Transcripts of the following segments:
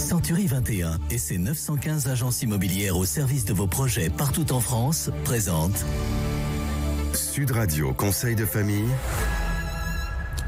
Century 21 et ses 915 agences immobilières au service de vos projets partout en France présentent Sud Radio Conseil de famille.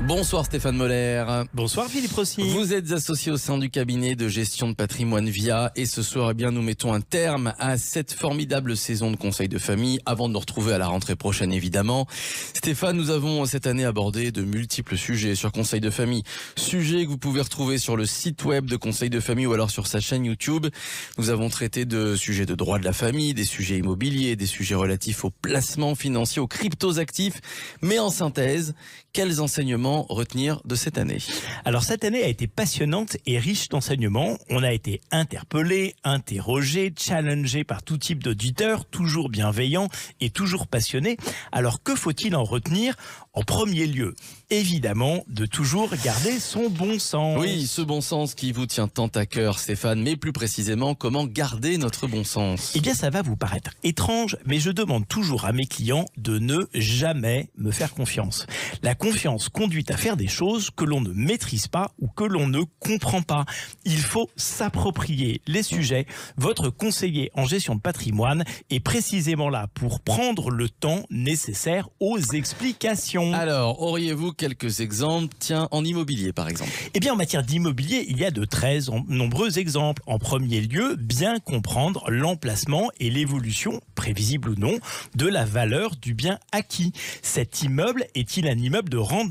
Bonsoir Stéphane Moller. Bonsoir Philippe Rossi. Vous êtes associé au sein du cabinet de gestion de patrimoine VIA et ce soir, nous mettons un terme à cette formidable saison de conseil de famille avant de nous retrouver à la rentrée prochaine évidemment. Stéphane, nous avons cette année abordé de multiples sujets sur conseil de famille. Sujets que vous pouvez retrouver sur le site web de conseil de famille ou alors sur sa chaîne YouTube. Nous avons traité de sujets de droit de la famille, des sujets immobiliers, des sujets relatifs aux placements financiers, aux cryptos actifs. Mais en synthèse, quels enseignements retenir de cette année? Alors cette année a été passionnante et riche d'enseignements. On a été interpellé, interrogé, challengé par tout type d'auditeurs, toujours bienveillants et toujours passionnés. Alors que faut-il en retenir? En premier lieu, évidemment, de toujours garder son bon sens. Oui, ce bon sens qui vous tient tant à cœur, Stéphane, mais plus précisément, comment garder notre bon sens? Eh bien, ça va vous paraître étrange, mais je demande toujours à mes clients de ne jamais me faire confiance. La confiance conduit à faire des choses que l'on ne maîtrise pas ou que l'on ne comprend pas. Il faut s'approprier les sujets. Votre conseiller en gestion de patrimoine est précisément là pour prendre le temps nécessaire aux explications. Alors, auriez-vous quelques exemples, en immobilier par exemple? Eh bien, en matière d'immobilier, il y a de très nombreux exemples. En premier lieu, bien comprendre l'emplacement et l'évolution, prévisible ou non, de la valeur du bien acquis. Cet immeuble est-il un immeuble de rendement?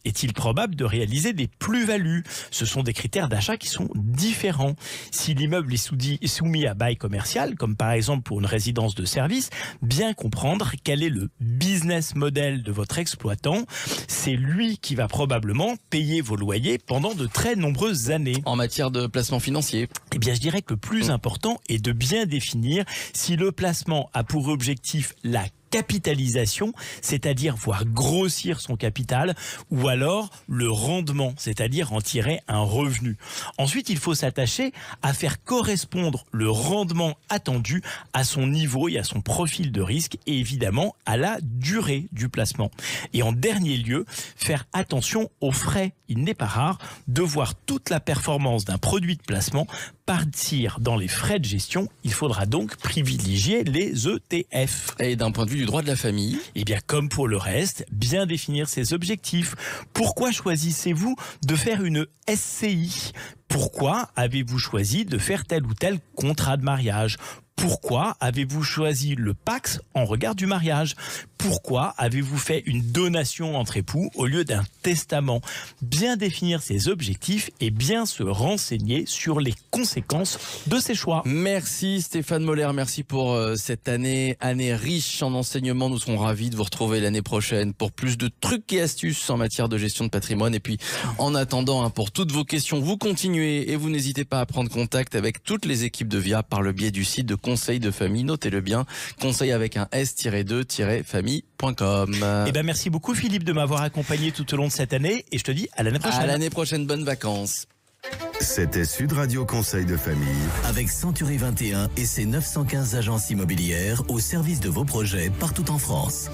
Est-il probable de réaliser des plus-values? Ce sont des critères d'achat qui sont différents. Si l'immeuble est soumis à bail commercial, comme par exemple pour une résidence de service, bien comprendre quel est le business model de votre exploitant. C'est lui qui va probablement payer vos loyers pendant de très nombreuses années. En matière de placement financier? Eh bien, je dirais que le plus important est de bien définir si le placement a pour objectif la capitalisation, c'est-à-dire voir grossir son capital, ou alors le rendement, c'est-à-dire en tirer un revenu. Ensuite, il faut s'attacher à faire correspondre le rendement attendu à son niveau et à son profil de risque et évidemment à la durée du placement. Et en dernier lieu, faire attention aux frais. Il n'est pas rare de voir toute la performance d'un produit de placement partir dans les frais de gestion. Il faudra donc privilégier les ETF. Et d'un point de vue du droit de la famille? Eh bien, comme pour le reste, bien définir ses objectifs. Pourquoi choisissez-vous de faire une SCI? Pourquoi avez-vous choisi de faire tel ou tel contrat de mariage? Pourquoi avez-vous choisi le Pacs en regard du mariage? Pourquoi avez-vous fait une donation entre époux au lieu d'un testament? Bien définir ses objectifs et bien se renseigner sur les conséquences de ses choix. Merci Stéphane Moller, merci pour cette année riche en enseignements. Nous serons ravis de vous retrouver l'année prochaine pour plus de trucs et astuces en matière de gestion de patrimoine. Et puis en attendant, pour toutes vos questions, vous continuez et vous n'hésitez pas à prendre contact avec toutes les équipes de VIA par le biais du site de Conseil de famille. Notez-le bien, conseil avec un s-2-famille.com. Eh ben merci beaucoup Philippe de m'avoir accompagné tout au long de cette année et je te dis à l'année prochaine. À l'année prochaine, bonnes vacances. C'était Sud Radio Conseil de famille. avec Century 21 et ses 915 agences immobilières au service de vos projets partout en France.